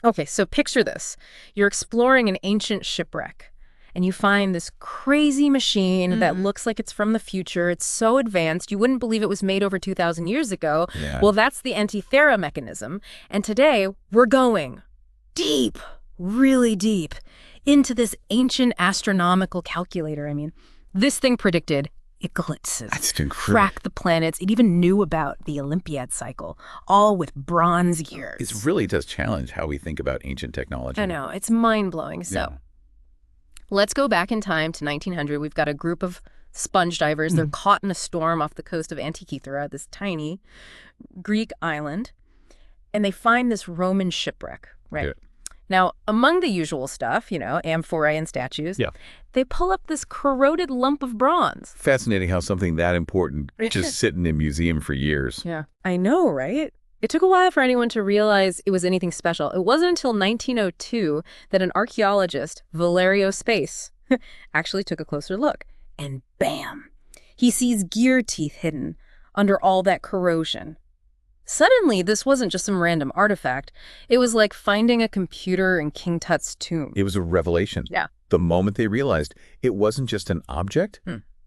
Okay, so picture this. You're exploring an ancient shipwreck, and you find this crazy machine that looks like it's from the future. It's so advanced, you wouldn't believe it was made over 2,000 years ago. Yeah. Well, that's the Antikythera Mechanism. And today, we're going deep, really deep, into this ancient astronomical calculator. I mean, this thing predicted eclipses. That's incredible. Tracked the planets. It even knew about the Olympiad cycle, all with bronze gears. It really does challenge how we think about ancient technology. I know. It's mind-blowing. So let's go back in time to 1900. We've got a group of sponge divers. They're caught in a storm off the coast of Antikythera, this tiny Greek island. And they find this Roman shipwreck, right? Yeah. Now, among the usual stuff, amphorae and statues, they pull up this corroded lump of bronze. Fascinating how something that important just sitting in a museum for years. Yeah, I know, right? It took a while for anyone to realize it was anything special. It wasn't until 1902 that an archaeologist, Valerio Space, actually took a closer look. And bam! He sees gear teeth hidden under all that corrosion. Suddenly, this wasn't just some random artifact. It was like finding a computer in King Tut's tomb. It was a revelation. Yeah. The moment they realized it wasn't just an object,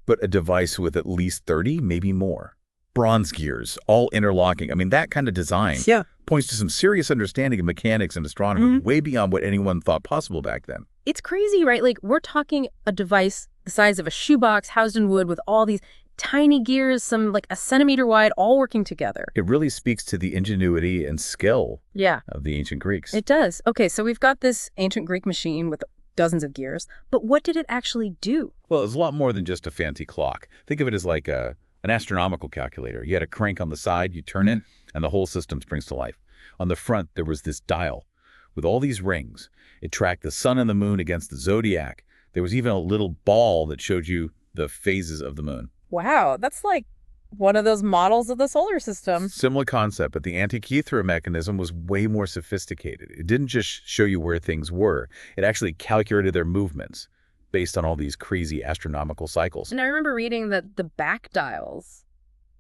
but a device with at least 30, maybe more. Bronze gears, all interlocking. I mean, that kind of design points to some serious understanding of mechanics and astronomy, way beyond what anyone thought possible back then. It's crazy, right? Like, we're talking a device the size of a shoebox housed in wood with all these tiny gears, some like a centimeter wide, all working together. It really speaks to the ingenuity and skill of the ancient Greeks. It does. Okay, so we've got this ancient Greek machine with dozens of gears, but what did it actually do? Well, it's a lot more than just a fancy clock. Think of it as like an astronomical calculator. You had a crank on the side, you turn it, and the whole system springs to life. On the front, there was this dial with all these rings. It tracked the sun and the moon against the zodiac. There was even a little ball that showed you the phases of the moon. Wow, that's like one of those models of the solar system. Similar concept, but the Antikythera mechanism was way more sophisticated. It didn't just show you where things were. It actually calculated their movements based on all these crazy astronomical cycles. And I remember reading that the back dials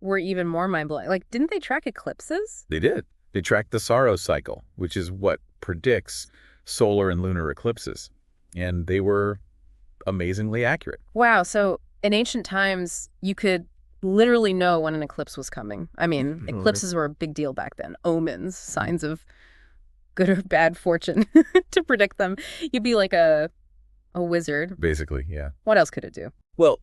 were even more mind-blowing. Like, didn't they track eclipses? They did. They tracked the Saros cycle, which is what predicts solar and lunar eclipses. And they were amazingly accurate. Wow, so in ancient times, you could literally know when an eclipse was coming. I mean, eclipses were a big deal back then. Omens, signs of good or bad fortune to predict them. You'd be like a wizard. Basically, yeah. What else could it do? Well,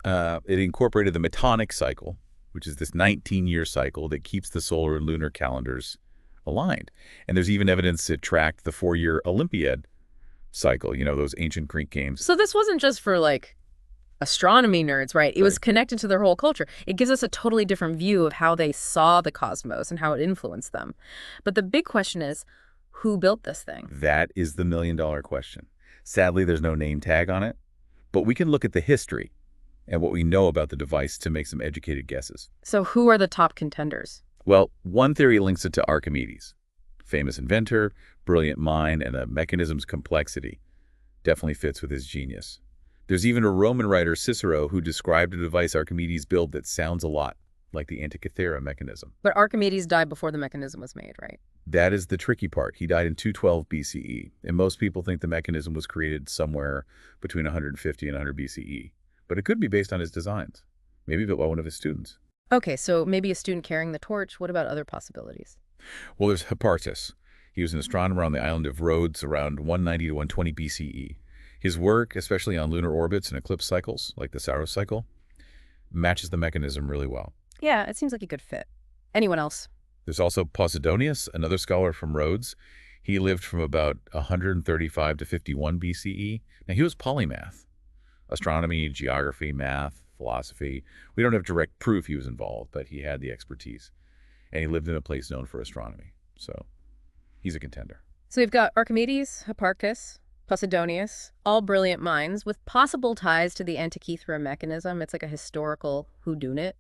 it incorporated the Metonic cycle, which is this 19-year cycle that keeps the solar and lunar calendars aligned. And there's even evidence it tracked the 4-year Olympiad cycle, those ancient Greek games. So this wasn't just for, like, astronomy nerds, right? It was connected to their whole culture. It gives us a totally different view of how they saw the cosmos and how it influenced them. But the big question is, who built this thing? That is the million-dollar question. Sadly, there's no name tag on it, but we can look at the history and what we know about the device to make some educated guesses. So who are the top contenders? Well, one theory links it to Archimedes, famous inventor, brilliant mind, and the mechanism's complexity. Definitely fits with his genius. There's even a Roman writer, Cicero, who described a device Archimedes built that sounds a lot like the Antikythera mechanism. But Archimedes died before the mechanism was made, right? That is the tricky part. He died in 212 BCE, and most people think the mechanism was created somewhere between 150 and 100 BCE. But it could be based on his designs, maybe built by one of his students. Okay, so maybe a student carrying the torch. What about other possibilities? Well, there's Hipparchus. He was an astronomer on the island of Rhodes around 190 to 120 BCE. His work, especially on lunar orbits and eclipse cycles, like the Saros cycle, matches the mechanism really well. Yeah, it seems like a good fit. Anyone else? There's also Posidonius, another scholar from Rhodes. He lived from about 135 to 51 BCE. Now, he was polymath. Astronomy, geography, math, philosophy. We don't have direct proof he was involved, but he had the expertise. And he lived in a place known for astronomy. So he's a contender. So we've got Archimedes, Hipparchus, Posidonius, all brilliant minds with possible ties to the Antikythera mechanism. It's like a historical whodunit.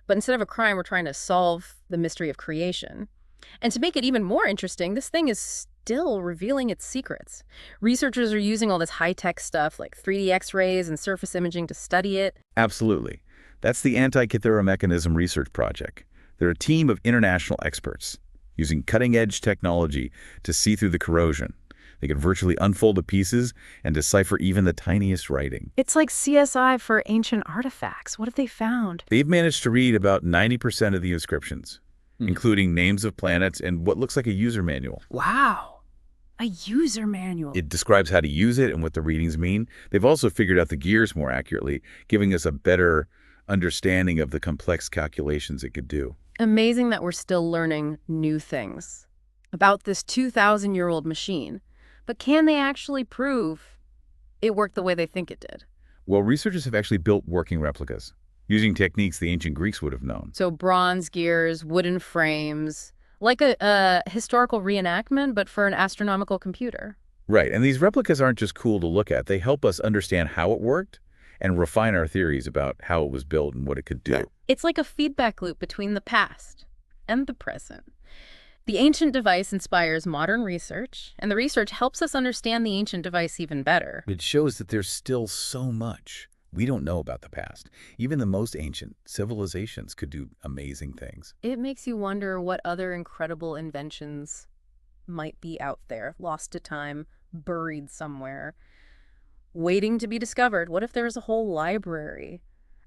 But instead of a crime, we're trying to solve the mystery of creation. And to make it even more interesting, this thing is still revealing its secrets. Researchers are using all this high-tech stuff like 3D X-rays and surface imaging to study it. Absolutely. That's the Antikythera Mechanism Research Project. They're a team of international experts. using cutting-edge technology to see through the corrosion. They could virtually unfold the pieces and decipher even the tiniest writing. It's like CSI for ancient artifacts. What have they found? They've managed to read about 90% of the inscriptions, including names of planets and what looks like a user manual. Wow. A user manual. It describes how to use it and what the readings mean. They've also figured out the gears more accurately, giving us a better understanding of the complex calculations it could do. Amazing that we're still learning new things about this 2,000-year-old machine. But can they actually prove it worked the way they think it did? Well, researchers have actually built working replicas using techniques the ancient Greeks would have known. So bronze gears, wooden frames, like a historical reenactment, but for an astronomical computer. Right, and these replicas aren't just cool to look at. They help us understand how it worked and refine our theories about how it was built and what it could do. It's like a feedback loop between the past and the present. The ancient device inspires modern research, and the research helps us understand the ancient device even better. It shows that there's still so much we don't know about the past. Even the most ancient civilizations could do amazing things. It makes you wonder what other incredible inventions might be out there, lost to time, buried somewhere, waiting to be discovered. What if there was a whole library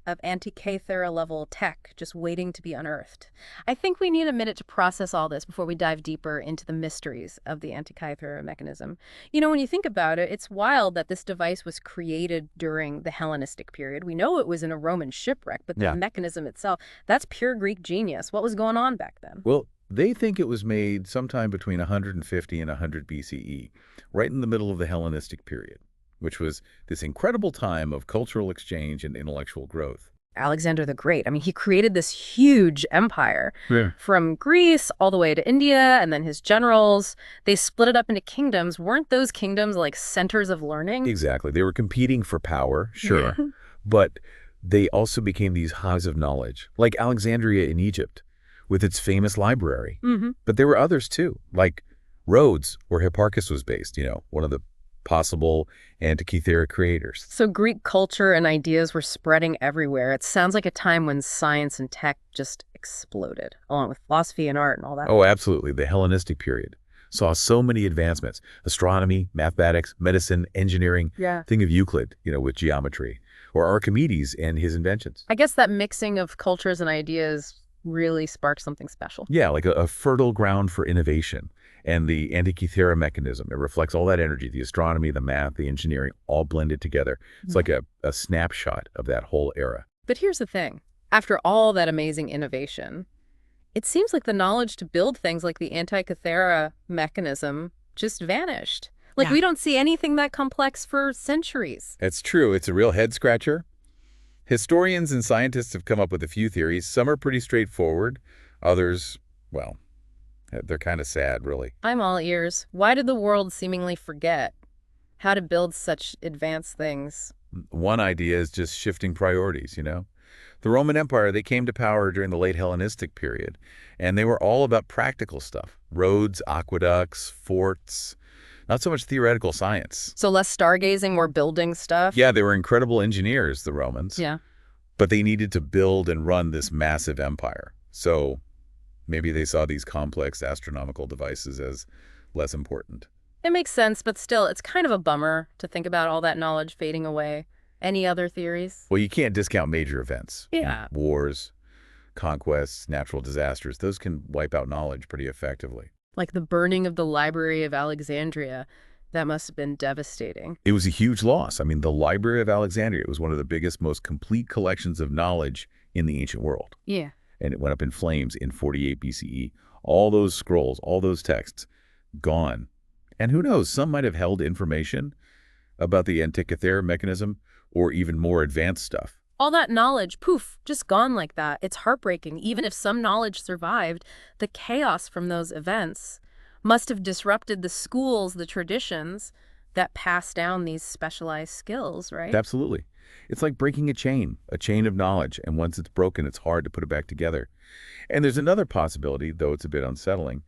of Antikythera level tech just waiting to be unearthed? I think we need a minute to process all this before we dive deeper into the mysteries of the Antikythera mechanism. You know, when you think about it, it's wild that this device was created during the Hellenistic period. We know it was in a Roman shipwreck, but the mechanism itself, that's pure Greek genius. What was going on back then? Well, they think it was made sometime between 150 and 100 BCE, right in the middle of the Hellenistic period, which was this incredible time of cultural exchange and intellectual growth. Alexander the Great. I mean, he created this huge empire from Greece all the way to India, and then his generals, they split it up into kingdoms. Weren't those kingdoms like centers of learning? Exactly. They were competing for power, sure, but they also became these hives of knowledge, like Alexandria in Egypt, with its famous library. But there were others too, like Rhodes, where Hipparchus was based, one of the possible Antikythera creators. So Greek culture and ideas were spreading everywhere. It sounds like a time when science and tech just exploded, along with philosophy and art and all that. Oh, absolutely. The Hellenistic period saw so many advancements: astronomy, mathematics, medicine, engineering. Think of Euclid, with geometry, or Archimedes and his inventions. I guess that mixing of cultures and ideas really sparked something special. Yeah, like a fertile ground for innovation. And the Antikythera mechanism, it reflects all that energy, the astronomy, the math, the engineering, all blended together. It's like a snapshot of that whole era. But here's the thing. After all that amazing innovation, it seems like the knowledge to build things like the Antikythera mechanism just vanished. Like we don't see anything that complex for centuries. It's true. It's a real head-scratcher. Historians and scientists have come up with a few theories. Some are pretty straightforward. Others, well, they're kind of sad, really. I'm all ears. Why did the world seemingly forget how to build such advanced things? One idea is just shifting priorities, The Roman Empire, they came to power during the late Hellenistic period, and they were all about practical stuff. Roads, aqueducts, forts, not so much theoretical science. So less stargazing, more building stuff? Yeah, they were incredible engineers, the Romans. Yeah. But they needed to build and run this massive empire. So maybe they saw these complex astronomical devices as less important. It makes sense, but still, it's kind of a bummer to think about all that knowledge fading away. Any other theories? Well, you can't discount major events. Yeah. Wars, conquests, natural disasters. Those can wipe out knowledge pretty effectively. Like the burning of the Library of Alexandria. That must have been devastating. It was a huge loss. I mean, the Library of Alexandria was one of the biggest, most complete collections of knowledge in the ancient world. Yeah. And it went up in flames in 48 BCE. All those scrolls, all those texts, gone. And who knows, some might have held information about the Antikythera mechanism or even more advanced stuff. All that knowledge, poof, just gone like that. It's heartbreaking. Even if some knowledge survived, the chaos from those events must have disrupted the schools, the traditions that pass down these specialized skills, right? Absolutely. It's like breaking a chain of knowledge, and once it's broken, it's hard to put it back together. And there's another possibility, though it's a bit unsettling: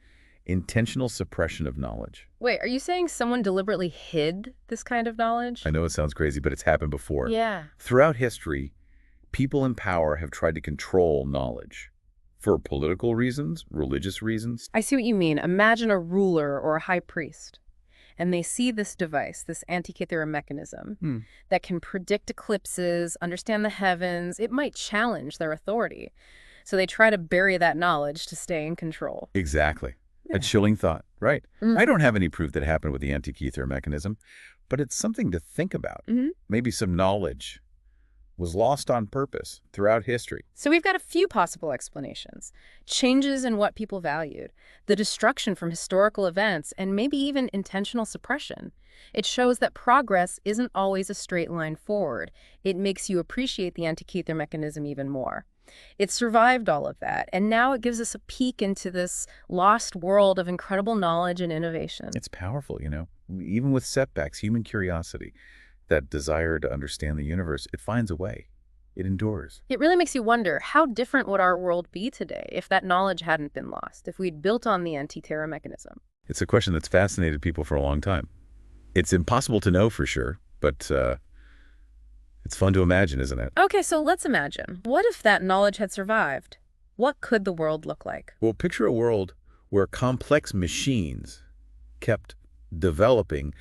intentional suppression of knowledge. Wait, are you saying someone deliberately hid this kind of knowledge? I know it sounds crazy, but it's happened before. Yeah. Throughout history, people in power have tried to control knowledge. for political reasons, religious reasons. I see what you mean. Imagine a ruler or a high priest, and they see this device, this Antikythera Mechanism, that can predict eclipses, understand the heavens. It might challenge their authority. So they try to bury that knowledge to stay in control. Exactly. Yeah. A chilling thought, right? Mm. I don't have any proof that happened with the Antikythera Mechanism, but it's something to think about. Maybe some knowledge was lost on purpose throughout history. So we've got a few possible explanations. Changes in what people valued, the destruction from historical events, and maybe even intentional suppression. It shows that progress isn't always a straight line forward. It makes you appreciate the Antikythera Mechanism even more. It survived all of that, and now it gives us a peek into this lost world of incredible knowledge and innovation. It's powerful, you know. Even with setbacks, human curiosity, that desire to understand the universe, it finds a way. It endures. It really makes you wonder, how different would our world be today if that knowledge hadn't been lost, if we'd built on the Antikythera Mechanism? It's a question that's fascinated people for a long time. It's impossible to know for sure, but it's fun to imagine, isn't it? Okay, so let's imagine. What if that knowledge had survived? What could the world look like? Well, picture a world where complex machines kept developing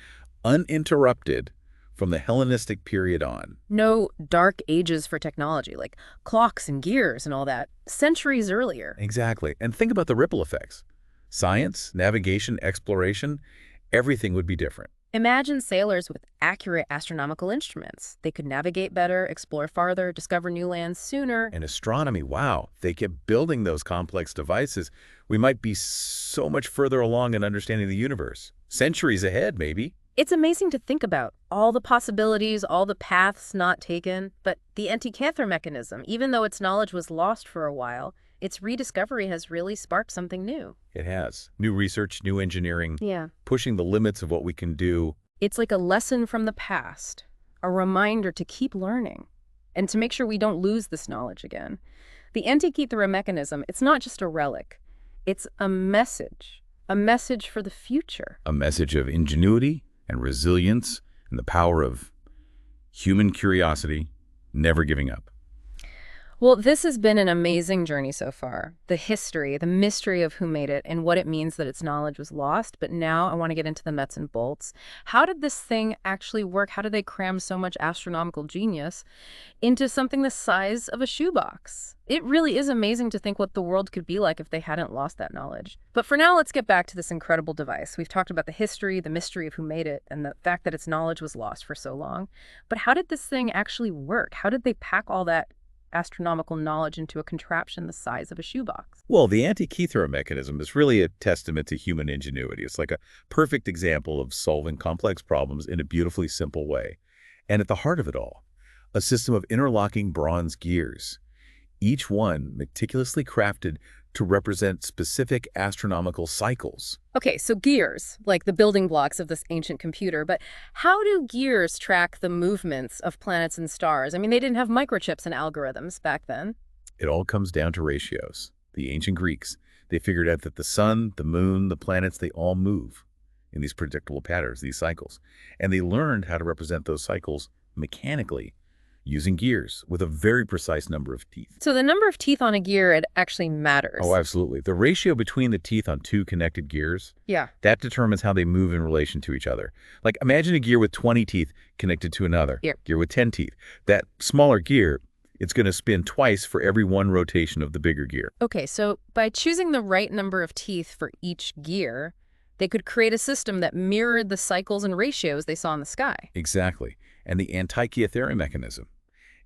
uninterrupted from the Hellenistic period on. No dark ages for technology, like clocks and gears and all that, centuries earlier. Exactly. And think about the ripple effects. Science, navigation, exploration, everything would be different. Imagine sailors with accurate astronomical instruments. They could navigate better, explore farther, discover new lands sooner. And astronomy, wow, they kept building those complex devices. We might be so much further along in understanding the universe. Centuries ahead, maybe. It's amazing to think about all the possibilities, all the paths not taken. But the Antikythera Mechanism, even though its knowledge was lost for a while, its rediscovery has really sparked something new. It has. New research, new engineering, Yeah. pushing the limits of what we can do. It's like a lesson from the past, a reminder to keep learning, and to make sure we don't lose this knowledge again. The Antikythera Mechanism, it's not just a relic. It's a message for the future. A message of ingenuity and resilience and the power of human curiosity, never giving up. Well, this has been an amazing journey so far. The history, the mystery of who made it, and what it means that its knowledge was lost. But now I want to get into the nuts and bolts. How did this thing actually work? How did they cram so much astronomical genius into something the size of a shoebox? It really is amazing to think what the world could be like if they hadn't lost that knowledge. But for now, let's get back to this incredible device. We've talked about the history, the mystery of who made it, and the fact that its knowledge was lost for so long. But how did this thing actually work? How did they pack all that astronomical knowledge into a contraption the size of a shoebox? Well, the Antikythera Mechanism is really a testament to human ingenuity. It's like a perfect example of solving complex problems in a beautifully simple way. And at the heart of it all, a system of interlocking bronze gears, each one meticulously crafted to represent specific astronomical cycles. Okay, so gears, like the building blocks of this ancient computer, but how do gears track the movements of planets and stars? I mean, they didn't have microchips and algorithms back then. It all comes down to ratios. The ancient Greeks, they figured out that the sun, the moon, the planets, they all move in these predictable patterns, these cycles. And they learned how to represent those cycles mechanically using gears with a very precise number of teeth. So the number of teeth on a gear, it actually matters. Oh, absolutely. The ratio between the teeth on two connected gears, Yeah. that determines how they move in relation to each other. Like imagine a gear with 20 teeth connected to another gear with 10 teeth. That smaller gear, it's going to spin twice for every one rotation of the bigger gear. Okay, so by choosing the right number of teeth for each gear, they could create a system that mirrored the cycles and ratios they saw in the sky. Exactly. And the Antikythera Mechanism,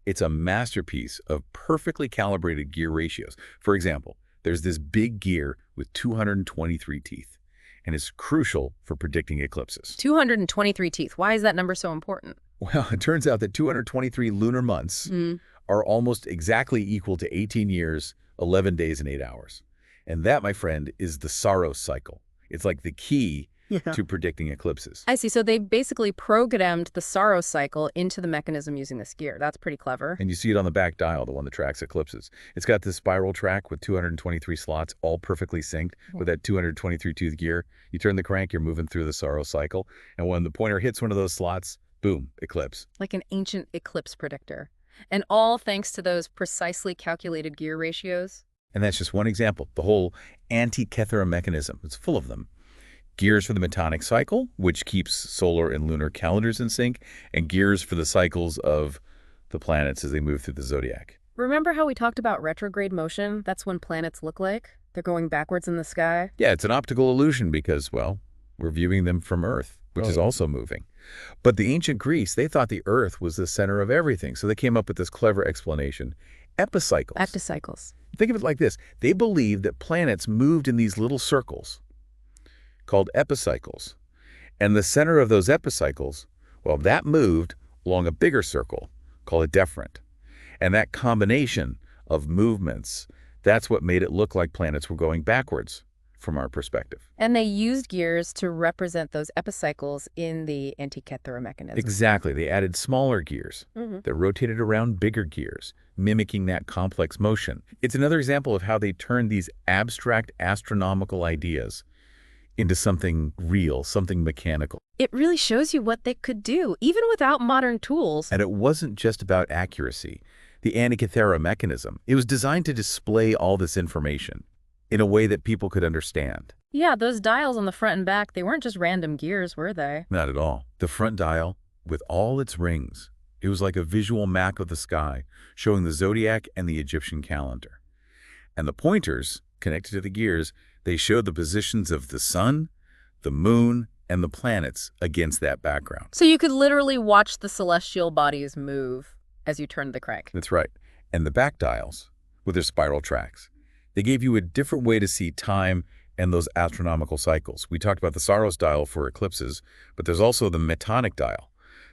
it's a masterpiece of perfectly calibrated gear ratios. For example, there's this big gear with 223 teeth, and it's crucial for predicting eclipses. 223 teeth. Why is that number so important? Well, it turns out that 223 lunar months are almost exactly equal to 18 years, 11 days, and 8 hours. And that, my friend, is the Saros cycle. It's like the key to predicting eclipses. I see. So they basically programmed the Saros cycle into the mechanism using this gear. That's pretty clever. And you see it on the back dial, the one that tracks eclipses. It's got this spiral track with 223 slots, all perfectly synced with that 223-tooth gear. You turn the crank, you're moving through the Saros cycle. And when the pointer hits one of those slots, boom, eclipse. Like an ancient eclipse predictor. And all thanks to those precisely calculated gear ratios? And that's just one example. The whole Antikythera Mechanism, it's full of them. Gears for the metonic cycle, which keeps solar and lunar calendars in sync, and gears for the cycles of the planets as they move through the zodiac. Remember how we talked about retrograde motion? That's when planets look like they're going backwards in the sky. Yeah, it's an optical illusion because, well, we're viewing them from Earth, which is also moving. But the ancient Greece, they thought the Earth was the center of everything, so they came up with this clever explanation. Epicycles. Back to cycles. Think of it like this. They believed that planets moved in these little circles called epicycles. And the center of those epicycles, well, that moved along a bigger circle called a deferent. And that combination of movements, that's what made it look like planets were going backwards from our perspective. And they used gears to represent those epicycles in the Antikythera Mechanism. Exactly. They added smaller gears that rotated around bigger gears, mimicking that complex motion. It's another example of how they turned these abstract astronomical ideas into something real, something mechanical. It really shows you what they could do, even without modern tools. And it wasn't just about accuracy. The Antikythera Mechanism, it was designed to display all this information in a way that people could understand. Yeah, those dials on the front and back, they weren't just random gears, were they? Not at all. The front dial, with all its rings, it was like a visual map of the sky, showing the zodiac and the Egyptian calendar. And the pointers, connected to the gears, they showed the positions of the sun, the moon, and the planets against that background. So you could literally watch the celestial bodies move as you turned the crank. That's right. And the back dials, with their spiral tracks, they gave you a different way to see time and those astronomical cycles. We talked about the Saros dial for eclipses, but there's also the Metonic dial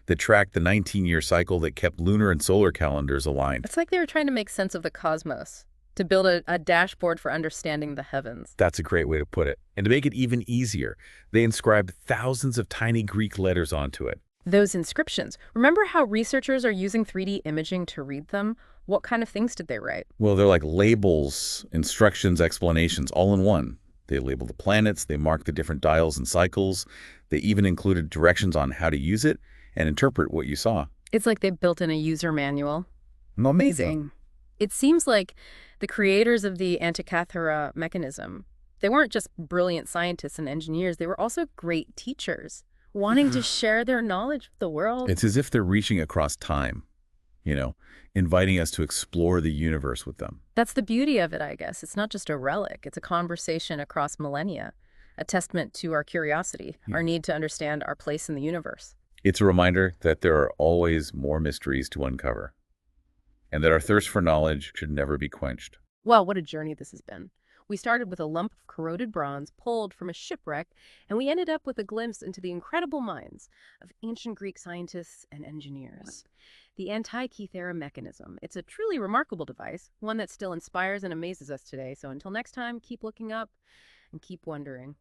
that tracked the 19-year cycle that kept lunar and solar calendars aligned. It's like they were trying to make sense of the cosmos, to build a dashboard for understanding the heavens. That's a great way to put it. And to make it even easier, they inscribed thousands of tiny Greek letters onto it. Those inscriptions. Remember how researchers are using 3D imaging to read them? What kind of things did they write? Well, they're like labels, instructions, explanations, all in one. They label the planets, they mark the different dials and cycles. They even included directions on how to use it and interpret what you saw. It's like they built in a user manual. Amazing. It seems like the creators of the Antikythera Mechanism, they weren't just brilliant scientists and engineers, they were also great teachers, wanting to share their knowledge with the world. It's as if they're reaching across time, inviting us to explore the universe with them. That's the beauty of it, I guess. It's not just a relic. It's a conversation across millennia, a testament to our curiosity, our need to understand our place in the universe. It's a reminder that there are always more mysteries to uncover, and that our thirst for knowledge should never be quenched. Well, what a journey this has been. We started with a lump of corroded bronze pulled from a shipwreck, and we ended up with a glimpse into the incredible minds of ancient Greek scientists and engineers. The Antikythera Mechanism. It's a truly remarkable device, one that still inspires and amazes us today. So until next time, keep looking up and keep wondering.